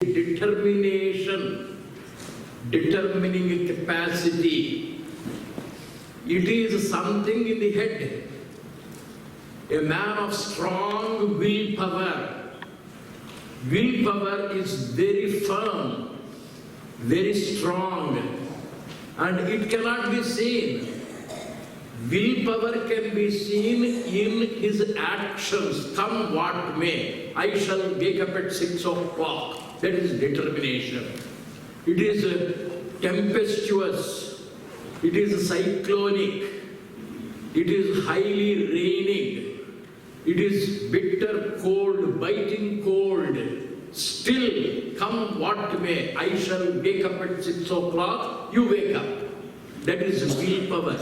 determination, determining capacity. It is something in the head. A man of strong willpower. Willpower is very firm, very strong, and it cannot be seen. Willpower can be seen in his actions, come what may. I shall wake up at 6 o'clock. That is determination. It is tempestuous. It is cyclonic. It is highly raining. It is bitter cold, biting cold. Still, come what may, I shall wake up at 6 o'clock. You wake up. That is willpower.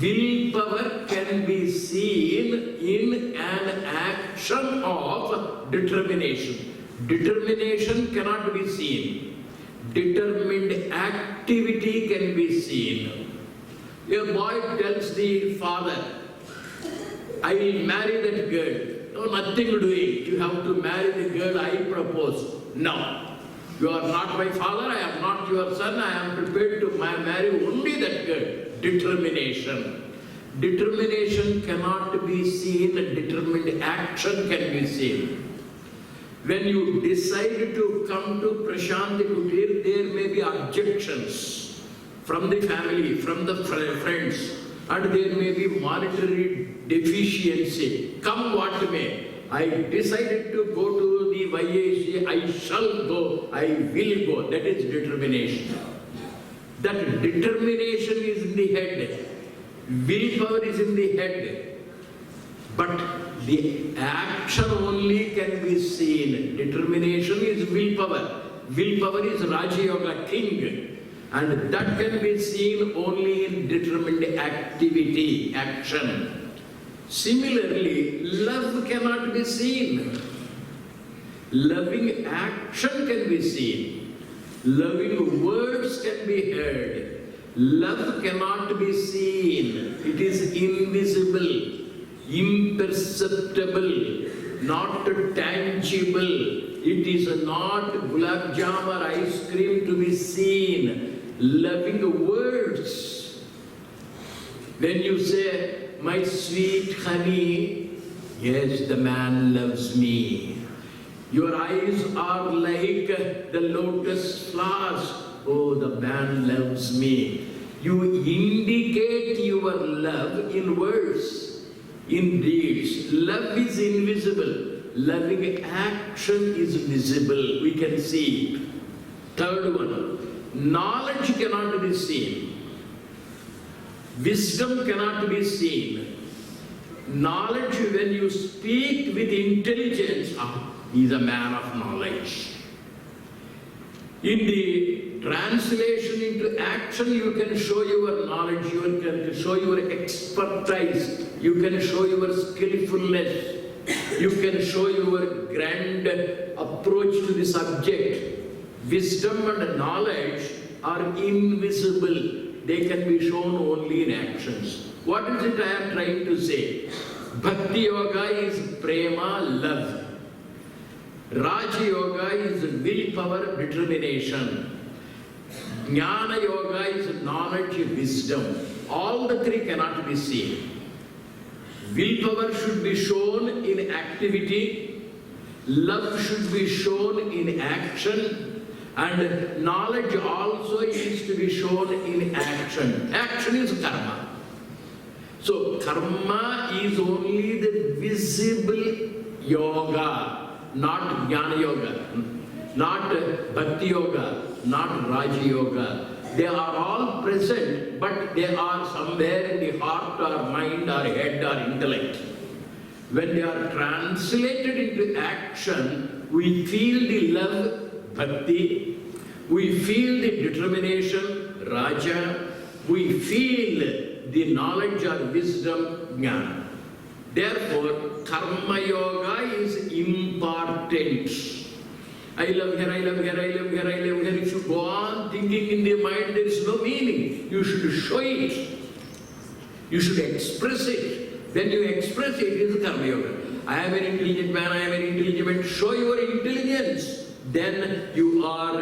Willpower can be seen in an action of determination. Determination cannot be seen. Determined activity can be seen. A boy tells the father, I will marry that girl. No, nothing doing. You have to marry the girl I propose. No. You are not my father, I am not your son, I am prepared to marry only that girl. Determination. Determination cannot be seen, determined action can be seen. When you decide to come to Prashanti Kutir, there may be objections from the family, from the friends, and there may be monetary deficiency. Come what may. I decided to go to the YAC, I shall go, I will go. That is determination. That determination is in the head. Willpower is in the head. But the action only can be seen. Determination is willpower. Willpower is Raja Yoga, king. And that can be seen only in determined activity, action. Similarly, love cannot be seen. Loving action can be seen. Loving words can be heard. Love cannot be seen. It is invisible, imperceptible, not tangible. It is not gulab jam or ice cream to be seen. Loving words. When you say, my sweet honey, yes, the man loves me. Your eyes are like the lotus flowers. Oh, the man loves me. You indicate your love in words, in deeds. Love is invisible. Loving action is visible. We can see it. Third one, knowledge cannot be seen. Wisdom cannot be seen. Knowledge, when you speak with intelligence, he is a man of knowledge. In the translation into action, you can show your knowledge, you can show your expertise, you can show your skillfulness, you can show your grand approach to the subject. Wisdom and knowledge are invisible. They can be shown only in actions. What is it I am trying to say? Bhakti Yoga is prema, love. Raja Yoga is willpower, determination. Jnana Yoga is knowledge, wisdom. All the three cannot be seen. Willpower should be shown in activity. Love should be shown in action. And knowledge also is to be shown in action. Action is karma. So karma is only the visible yoga, not jnana yoga, not bhakti yoga, not raja yoga. They are all present, but they are somewhere in the heart or mind or head or intellect. When they are translated into action, we feel the love, bhakti, we feel the determination, raja, we feel the knowledge or wisdom, jnana. Therefore, karma yoga is important. I love her, I love her, I love her, I love her. If you go on thinking in the mind, there is no meaning. You should show it. You should express it. When you express it, it is karma yoga. I am an intelligent man, I am an intelligent man. Show your intelligence. then you are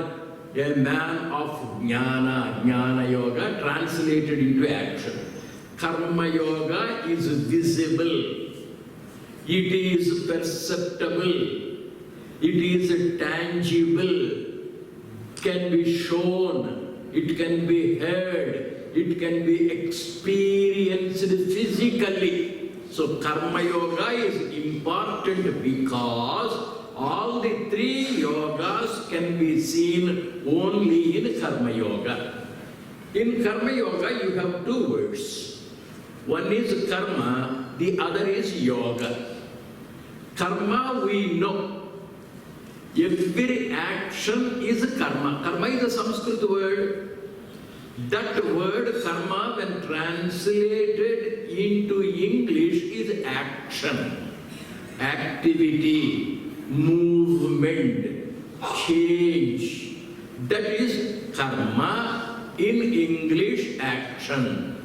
a man of jnana. Jnana yoga translated into action. Karma yoga is visible. It is perceptible. It is tangible. Can be shown. It can be heard. It can be experienced physically. So karma yoga is important because all the three yogas can be seen only in karma yoga. In karma yoga you have two words. One is karma, the other is yoga. Karma we know. Every action is karma. Karma is a Sanskrit word. That word karma, when translated into English, is action, activity, movement, change. That is karma, in English action.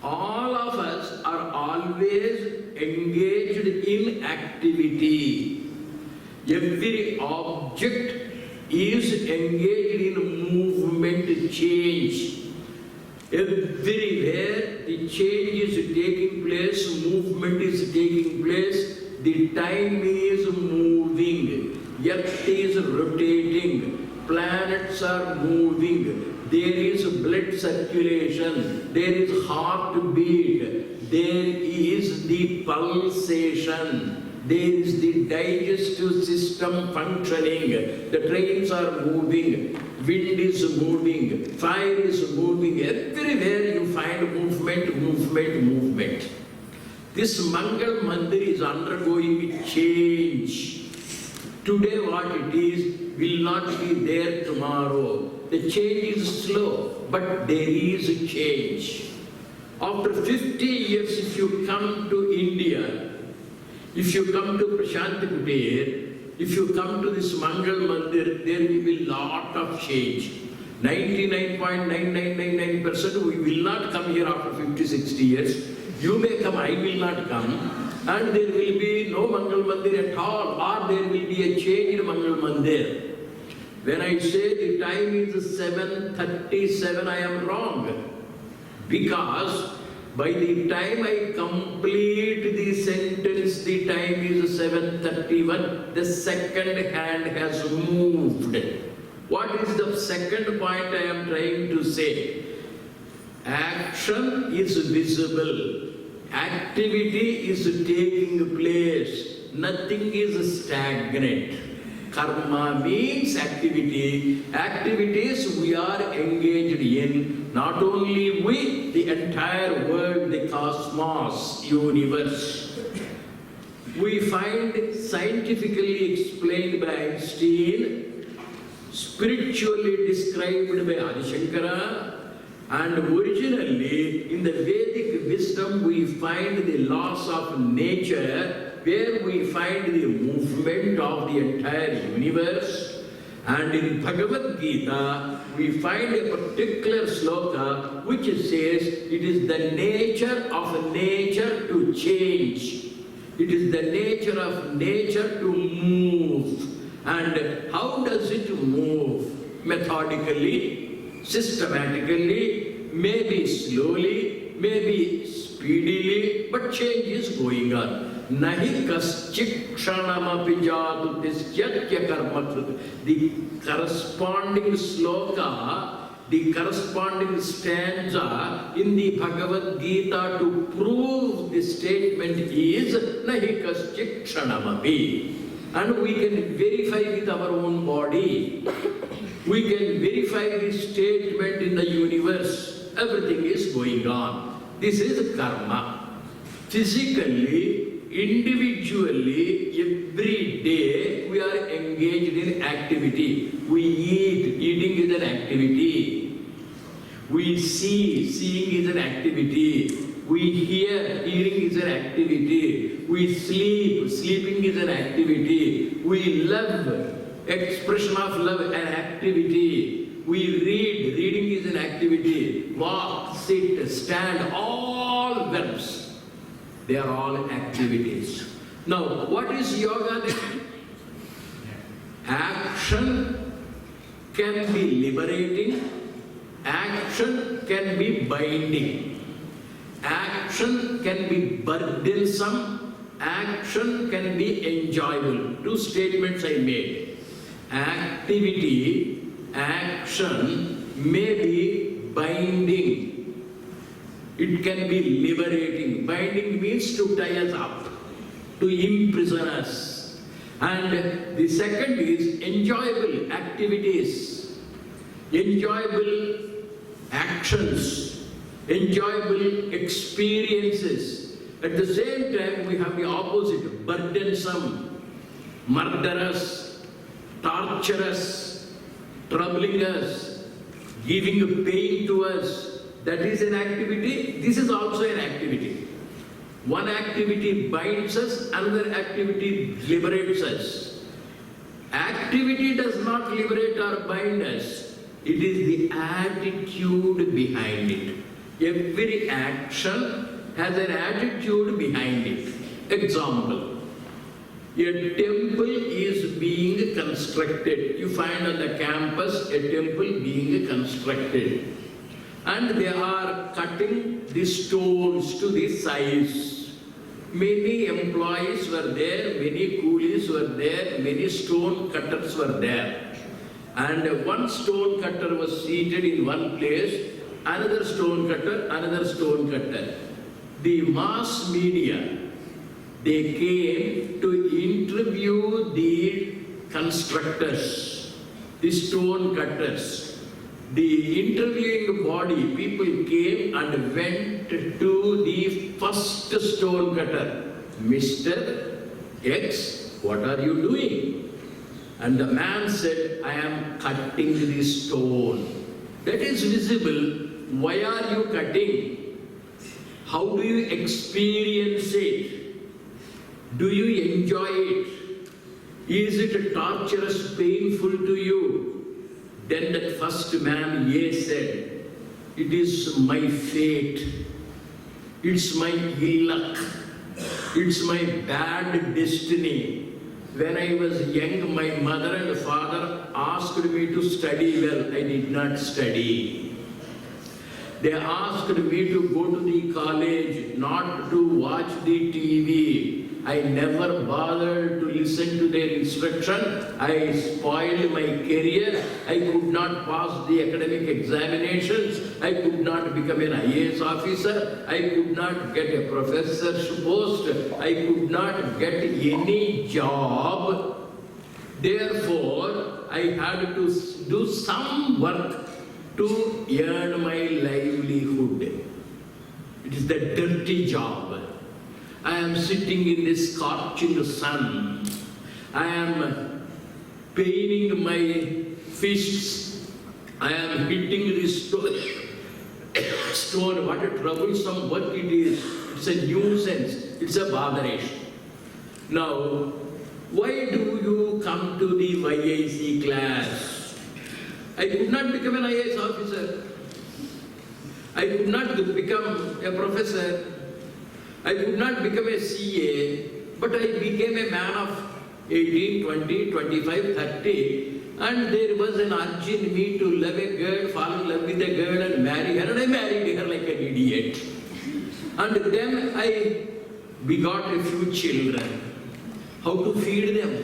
All of us are always engaged in activity. Every object is engaged in movement, change. Everywhere the change is taking place, movement is taking place, the time is moving, earth is rotating, planets are moving, there is blood circulation, there is heartbeat, there is the pulsation. There is the digestive system functioning, the trains are moving, wind is moving, fire is moving, everywhere you find movement, movement, movement. This Mangal Mandir is undergoing change. Today what it is will not be there tomorrow. The change is slow, but there is a change. After 50 years, if you come to India, if you come to Prashanti Kutir, if you come to this Mangal Mandir, there will be lot of change. 99.9999% we will not come here after 50, 60 years. You may come, I will not come. And there will be no Mangal Mandir at all, or there will be a change in Mangal Mandir. When I say the time is 7:37, I am wrong. Because by the time I complete the sentence, the time is 7:31, the second hand has moved. What is the second point I am trying to say? Action is visible. Activity is taking place. Nothing is stagnant. Karma means activity. Activities we are engaged in. Not only we, the entire world, the cosmos, universe. We find scientifically explained by Einstein, spiritually described by Adi Shankara, and originally in the Vedic wisdom we find the laws of nature, where we find the movement of the entire universe. And in Bhagavad Gita, we find a particular sloka which says it is the nature of nature to change. It is the nature of nature to move. And how does it move? Methodically, systematically, maybe slowly, maybe speedily, but change is going on. Nahi kaschit kshanamapi jatu tisyatya karmakrit. The corresponding sloka, the corresponding stanza in the Bhagavad Gita to prove the statement is Nahi kaschit kshanamapi. And we can verify with our own body. We can verify the statement in the universe. Everything is going on. This is karma. Physically, individually, every day we are engaged in activity. We eat, eating is an activity. We see, seeing is an activity. We hear, hearing is an activity. We sleep, sleeping is an activity. We love, expression of love, an activity. We read, reading is an activity. Walk, sit, stand, all verbs. They are all activities. Now, what is yoga then? Action can be liberating, action can be binding, action can be burdensome, action can be enjoyable. Two statements I made. Activity, action may be binding. It can be liberating. Binding means to tie us up, to imprison us. And the second is enjoyable activities, enjoyable actions, enjoyable experiences. At the same time, we have the opposite, burdensome, murderous, torturous, troubling us, giving pain to us. That is an activity. This is also an activity. One activity binds us, another activity liberates us. Activity does not liberate or bind us. It is the attitude behind it. Every action has an attitude behind it. Example, a temple is being constructed. You find on the campus a temple being constructed. And they are cutting the stones to the size. Many employees were there, many coolies were there, many stone cutters were there. And one stone cutter was seated in one place, another stone cutter, another stone cutter. The mass media, they came to interview the constructors, the stone cutters. The interviewing body, people came and went to the first stone cutter. Mr. X, what are you doing? And the man said, I am cutting the stone. That is visible. Why are you cutting? How do you experience it? Do you enjoy it? Is it torturous, painful to you? Then that first man, yes, said, it is my fate, it's my ill luck, it's my bad destiny. When I was young, my mother and father asked me to study well. I did not study. They asked me to go to the college, not to watch the TV. I never bothered to listen to their instruction. I spoiled my career. I could not pass the academic examinations. I could not become an IAS officer. I could not get a professor's post. I could not get any job. Therefore, I had to do some work to earn my livelihood. It is the dirty job. I am sitting in this scorching sun. I am paining my fists. I am hitting this stone. What a troublesome work it is. It's a nuisance. It's a botheration. Now, why do you come to the YIC class? I could not become an IAS officer. I could not become a professor. I could not become a CA, but I became a man of 18, 20, 25, 30, and there was an urge in me to love a girl, fall in love with a girl and marry her, and I married her like an idiot. And then I begot a few children. How to feed them?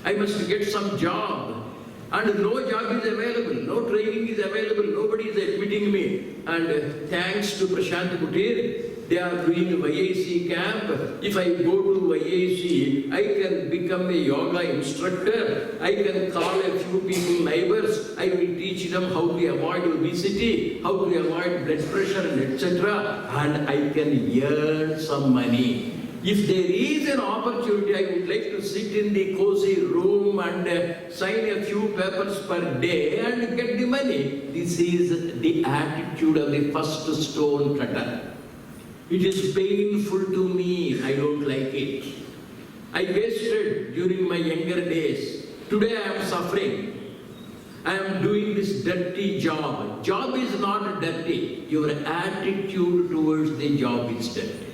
I must get some job. And no job is available, no training is available, nobody is admitting me. And thanks to Prashant Kutir, they are doing a YIC camp. If I go to YIC, I can become a yoga instructor. I can call a few people neighbors. I will teach them how to avoid obesity, how to avoid blood pressure, and etc. And I can earn some money. If there is an opportunity, I would like to sit in the cozy room and sign a few papers per day and get the money. This is the attitude of the first stone cutter. It is painful to me. I don't like it. I wasted during my younger days. Today I am suffering. I am doing this dirty job. Job is not dirty. Your attitude towards the job is dirty.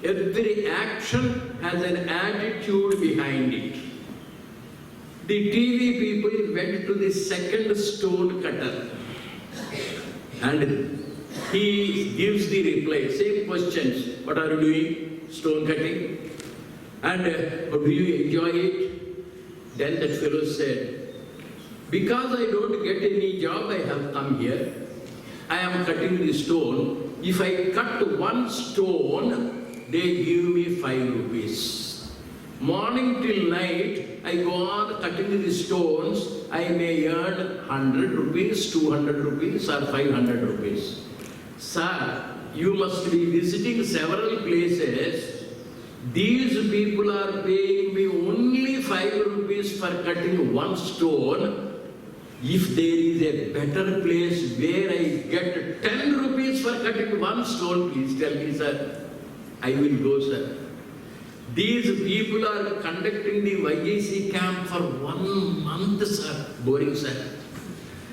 Every action has an attitude behind it. The TV people went to the second stone cutter and he gives the reply, same questions. What are you doing? Stone cutting. And do you enjoy it? Then that fellow said, because I don't get any job, I have come here. I am cutting the stone. If I cut one stone, they give me 5 rupees. Morning till night, I go on cutting the stones. I may earn 100 rupees, 200 rupees or 500 rupees. Sir, you must be visiting several places. These people are paying me only 5 rupees for cutting one stone. If there is a better place where I get 10 rupees for cutting one stone, please tell me, sir. I will go, sir. These people are conducting the YAC camp for 1 month, sir. Boring, sir.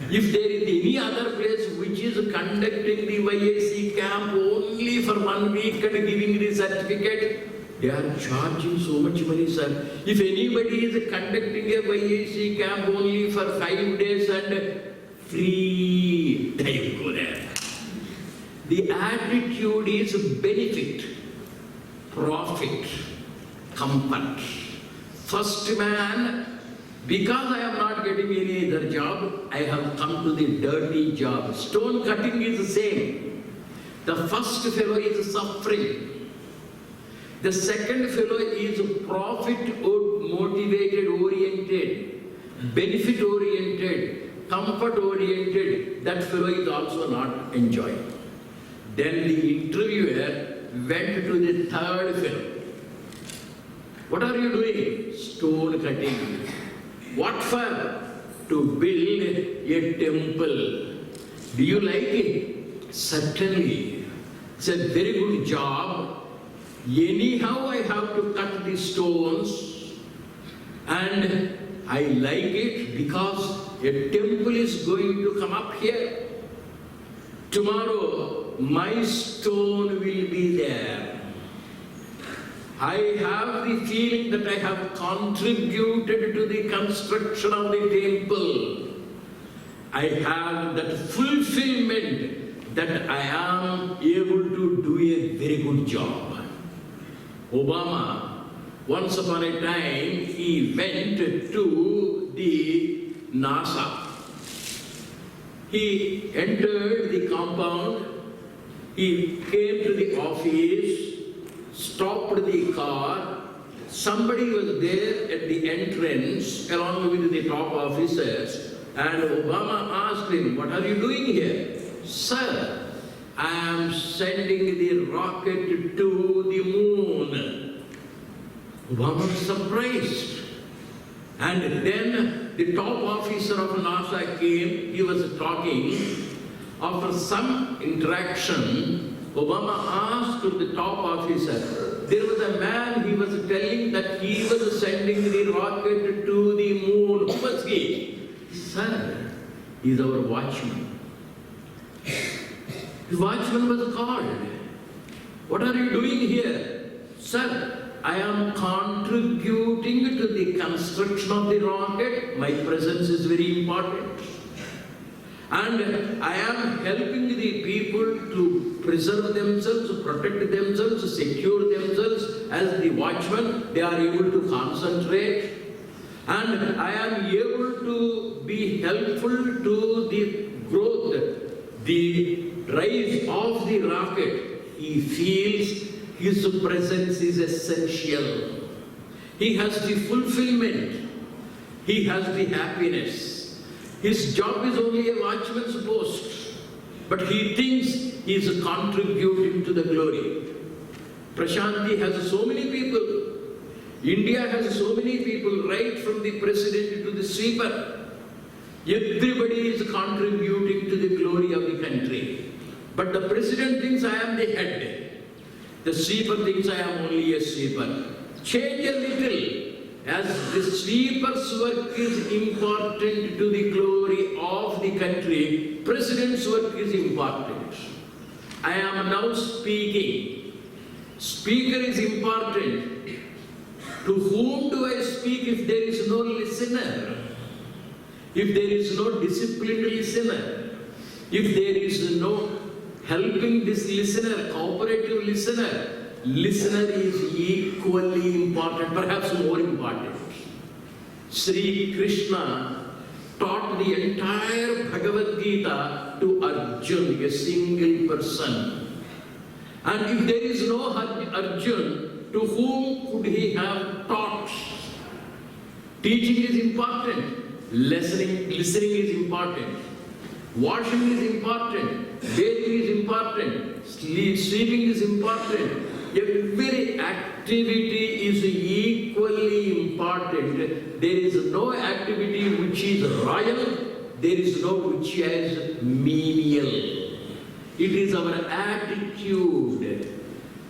If there is any other place which is conducting the YAC camp only for 1 week and giving the certificate, they are charging so much money, sir. If anybody is conducting a YAC camp only for 5 days and free, they go there. The attitude is benefit, profit, comfort. First man, because I am not getting any other job, I have come to the dirty job. Stone cutting is the same. The first fellow is suffering. The second fellow is profit motivated oriented, benefit oriented, comfort oriented. That fellow is also not enjoying. Then the interviewer went to the third fellow. What are you doing? Stone cutting. What for? To build a temple. Do you like it? Certainly. It's a very good job. Anyhow, I have to cut the stones, and I like it because a temple is going to come up here. Tomorrow, my stone will be there. I have the feeling that I have contributed to the construction of the temple. I have that fulfillment that I am able to do a very good job. Obama, once upon a time, he went to the NASA. He entered the compound, he came to the office, stopped the car. Somebody was there at the entrance along with the top officers, and Obama asked him, "What are you doing here?" "Sir, I am sending the rocket to the moon." Obama was surprised. And then the top officer of NASA came, he was talking. After some interaction, Obama asked the top officer, there was a man, he was telling that he was sending the rocket to the moon. Who was he? "Sir, he is our watchman." The watchman was called. "What are you doing here?" "Sir, I am contributing to the construction of the rocket. My presence is very important. And I am helping the people to preserve themselves, protect themselves, secure themselves. As the watchman, they are able to concentrate. And I am able to be helpful to the growth, the rise of the rocket." He feels his presence is essential. He has the fulfillment. He has the happiness. His job is only a watchman's post, but he thinks he is contributing to the glory. Prashanti has so many people. India has so many people, right from the president to the sweeper. Everybody is contributing to the glory of the country. But the president thinks I am the head. The sweeper thinks I am only a sweeper. Change a little. As the sweeper's work is important to the glory of the country, president's work is important. I am now speaking. Speaker is important. To whom do I speak if there is no listener? If there is no disciplined listener? If there is no helping this listener, cooperative listener, listener is equally important, perhaps more important. Sri Krishna taught the entire Bhagavad Gita to Arjuna, a single person. And if there is no Arjuna, to whom could he have taught? Teaching is important, listening is important, washing is important, bathing is important, sleeping is important. Every activity is equally important. There is no activity which is royal, there is no which is menial. It is our attitude.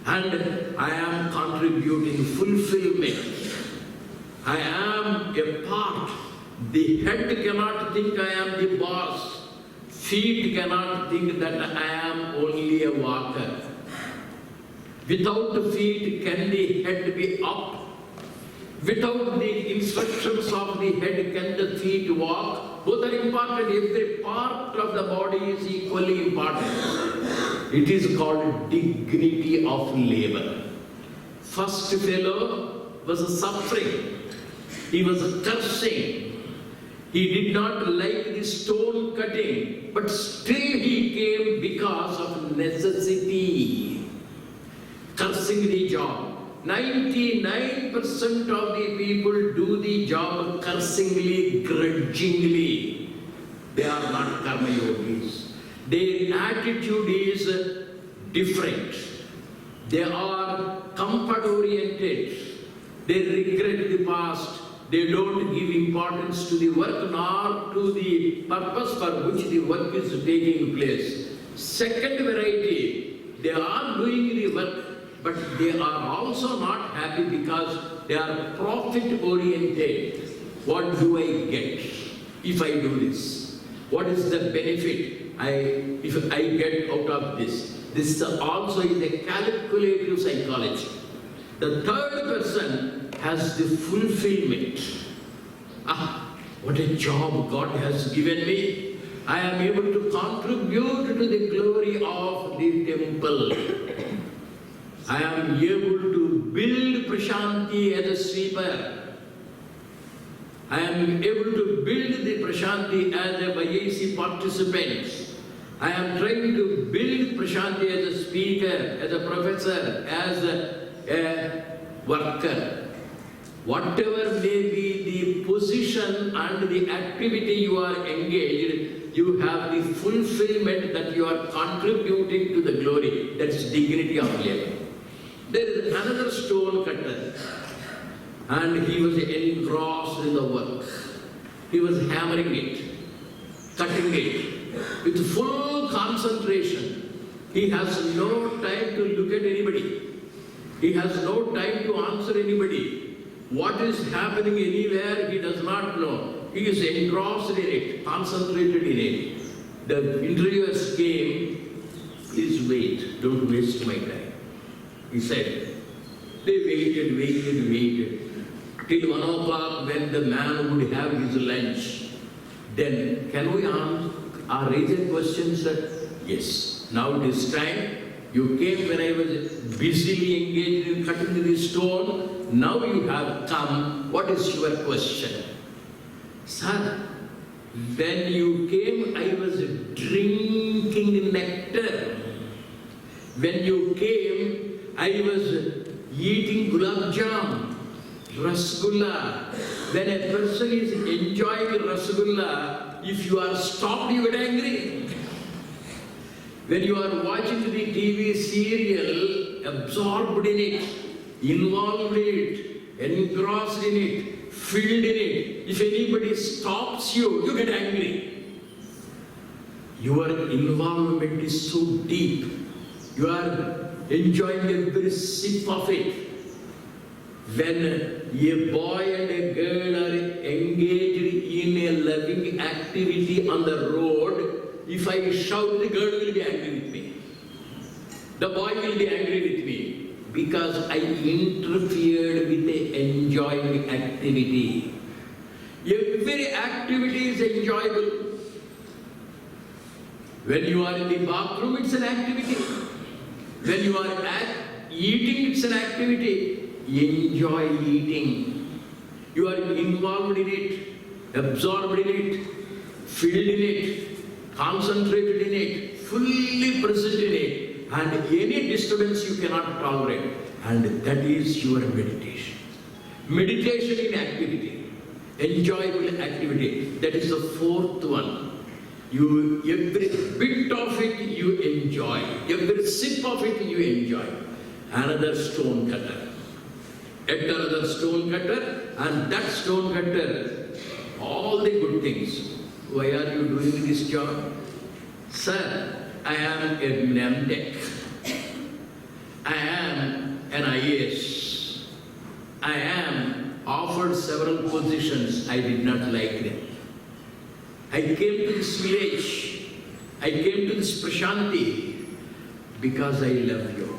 And I am contributing fulfillment. I am a part. The head cannot think I am the boss. Feet cannot think that I am only a walker. Without the feet, can the head be up? Without the instructions of the head, can the feet walk? Both are important. Every part of the body is equally important. It is called dignity of labor. First fellow was suffering. He was cursing. He did not like the stone cutting, but still he came because of necessity. Cursing the job. 99% of the people do the job cursingly, grudgingly. They are not karma yogis. Their attitude is different. They are comfort oriented. They regret the past. They don't give importance to the work nor to the purpose for which the work is taking place. Second variety, they are doing the work, but they are also not happy because they are profit oriented. What do I get if I do this? What is the benefit if I get out of this? This also is a calculative psychology. The third person has the fulfillment. What a job God has given me. I am able to contribute to the glory of the temple. I am able to build Prashanti as a sweeper. I am able to build the Prashanti as a YAC participant. I am trying to build Prashanti as a speaker, as a professor, as a worker. Whatever may be the position and the activity you are engaged, you have the fulfillment that you are contributing to the glory. That's dignity of labor. There is another stone cutter, and he was engrossed in the work. He was hammering it, cutting it with full concentration. He has no time to look at anybody. He has no time to answer anybody. What is happening anywhere, he does not know. He is engrossed in it, concentrated in it. The interviewers came, please wait, don't waste my time. He said, they waited, till 1 o'clock when the man would have his lunch. Then, can we raise a question, sir? Yes. Now this time, you came when I was busily engaged in cutting the stone. Now you have come. What is your question? Sir, when you came, I was drinking nectar. When you came, I was eating gulab jam, rasgulla. When a person is enjoying rasgulla, if you are stopped, you get angry. When you are watching the TV serial, absorbed in it, involved in it, engrossed in it, filled in it, if anybody stops you, you get angry. Your involvement is so deep. You are enjoying every sip of it. When a boy and a girl are engaged in a loving activity on the road, if I shout, the girl will be angry with me. The boy will be angry with me. Because I interfered with the enjoying activity. Every activity is enjoyable. When you are in the bathroom, it's an activity. When you are eating, it's an activity. Enjoy eating. You are involved in it, absorbed in it, filled in it, concentrated in it, fully present in it. And any disturbance you cannot tolerate. And that is your meditation. Meditation in activity. Enjoyable activity. That is the fourth one. Every bit of it you enjoy. Every sip of it you enjoy. Another stone cutter. Yet another stone cutter. And that stone cutter, all the good things. Why are you doing this job? Sir, I am a MTech. I am an IAS. I am offered several positions. I did not like them. I came to this village. I came to this Prashanti because I love yoga.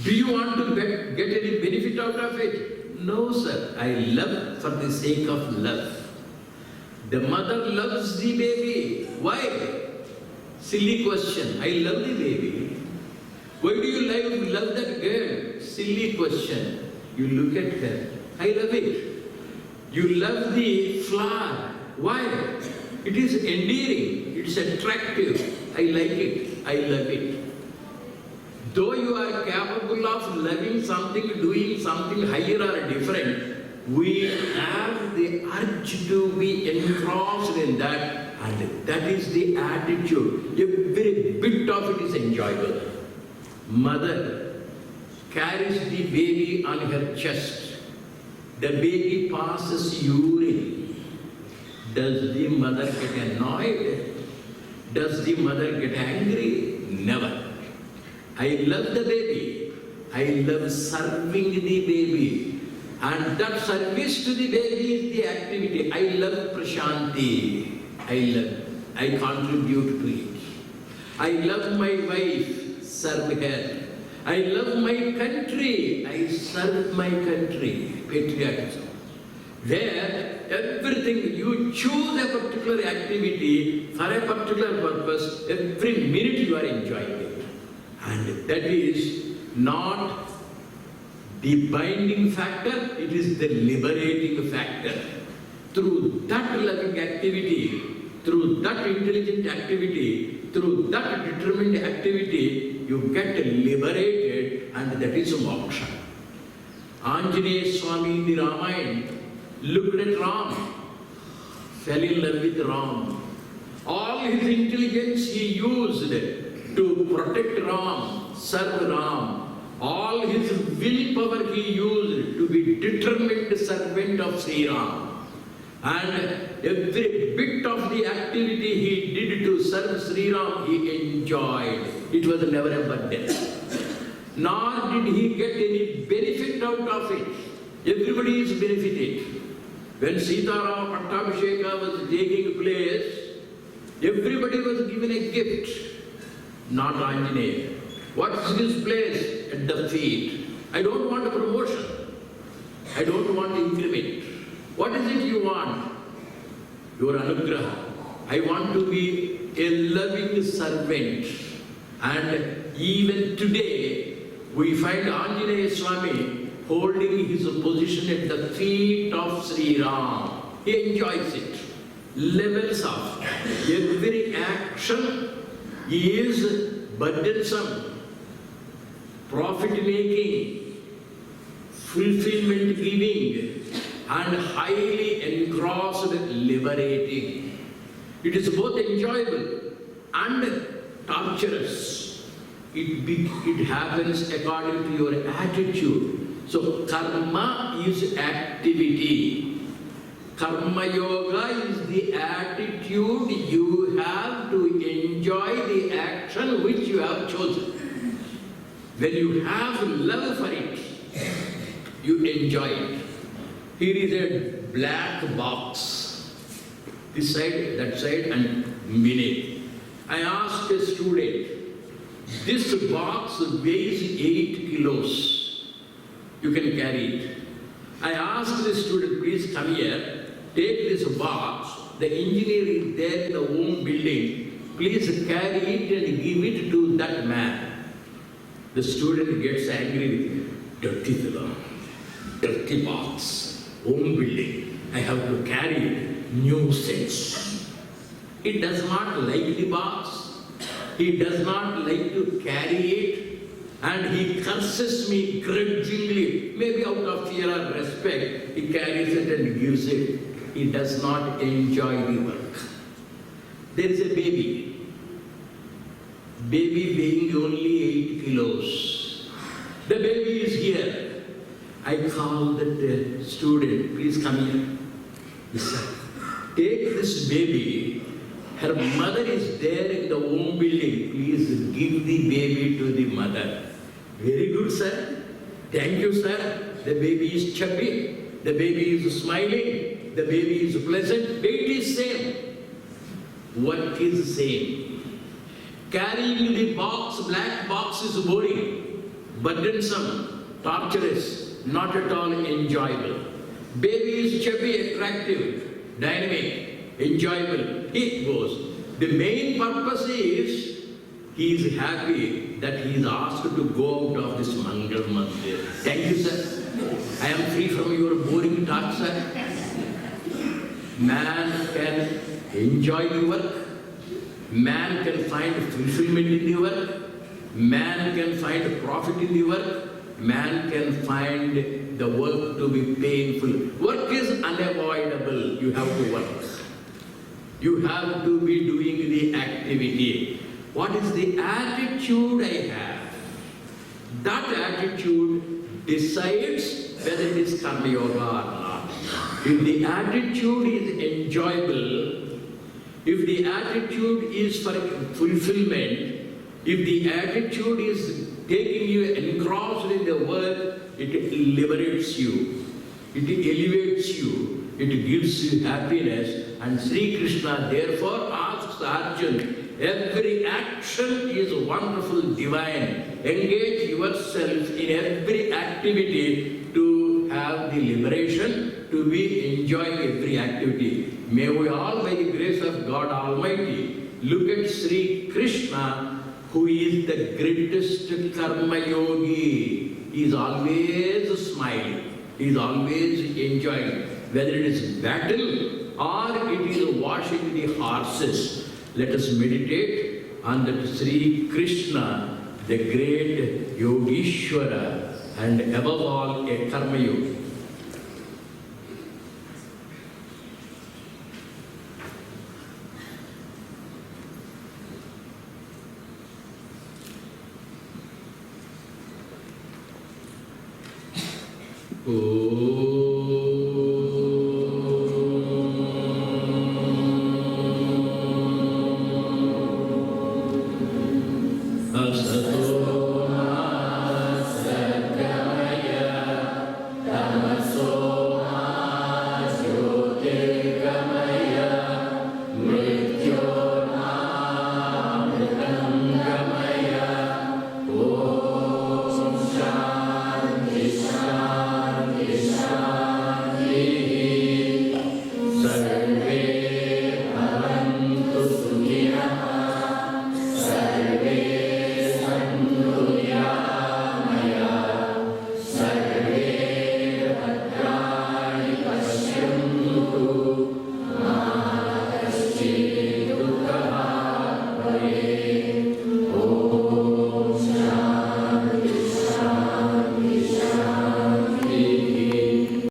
Do you want to get any benefit out of it? No, sir. I love for the sake of love. The mother loves the baby. Why? Silly question. I love the baby. Why do you love that girl? Silly question. You look at her. I love it. You love the flower. Why? It is endearing. It is attractive. I like it. I love it. Though you are capable of loving something, doing something higher or different, we have the urge to be engrossed in that. And that is the attitude. Every bit of it is enjoyable. Mother carries the baby on her chest. The baby passes urine. Does the mother get annoyed? Does the mother get angry? Never. I love the baby. I love serving the baby. And that service to the baby is the activity. I love Prashanti. I contribute to it. I love my wife, serve her. I love my country, I serve my country. Patriotism. Where everything, you choose a particular activity for a particular purpose, every minute you are enjoying it. And that is not the binding factor, it is the liberating factor. Through that loving activity, through that intelligent activity, through that determined activity, you get liberated, and that is moksha. Anjaneya Swami in the Ramayana looked at Ram, fell in love with Ram. All his intelligence he used to protect Ram, serve Ram. All his willpower he used to be determined servant of Sri Ram. And every bit of the activity he did to serve Sri Ram, he enjoyed. It was never a burden. Nor did he get any benefit out of it. Everybody is benefited. When Sitaram Pattabhisheka was taking place, everybody was given a gift, not Anjaneya. What is his place? At the feet. I don't want a promotion. I don't want increment. What is it you want? Your anugraha. I want to be a loving servant. And even today, we find Anjaneya Swami holding his position at the feet of Sri Ram. He enjoys it. Levels of every action is burdensome, profit-making, fulfillment giving, and highly engrossed, liberating. It is both enjoyable and torturous. It happens according to your attitude. So karma is activity. Karma yoga is the attitude you have to enjoy the action which you have chosen. When you have love for it, you enjoy it. Here is a black box, this side, that side, and beneath. I asked a student, This box weighs 8 kilos. You can carry it. I asked the student, please come here, take this box. The engineer is there in the home building. Please carry it and give it to that man. The student gets angry with me. Dirty fellow, dirty box, home building. I have to carry it. Nuisance. He does not like the box. He does not like to carry it. And he curses me grudgingly. Maybe out of fear or respect, he carries it and gives it. He does not enjoy the work. There is a baby. Baby weighing only 8 kilos. The baby is here. I call that student, please come here. He said, take this baby. Her mother is there in the home building. Please give the baby to the mother. Very good, sir. Thank you, sir. The baby is chubby. The baby is smiling. The baby is pleasant. Weight is same. Work is same. Carrying the box, black box is boring, burdensome, torturous, not at all enjoyable. Baby is chubby, attractive, dynamic, enjoyable. It goes. The main purpose is he is happy that he is asked to go out of this Mangal Mandir. Thank you, sir. I am free from your boring talk, sir. Man can enjoy the work. Man can find fulfillment in the work. Man can find profit in the work. Man can find the work to be painful. Work is unavoidable. You have to work. You have to be doing the activity. What is the attitude I have? That attitude decides whether it is karma yoga or not. If the attitude is enjoyable, if the attitude is for fulfillment, if the attitude is taking you engrossed in the work, it liberates you, it elevates you, it gives you happiness. And Sri Krishna therefore asks Arjuna, every action is wonderful, divine. Engage yourself in every activity to have the liberation, to be enjoying every activity. May we all, by the grace of God Almighty, look at Sri Krishna, who is the greatest karma yogi. He is always smiling. He is always enjoying. Whether it is battle or it is washing the horses. Let us meditate on that Sri Krishna, the great Yogishwara, and above all a Karma Yogi. Oh.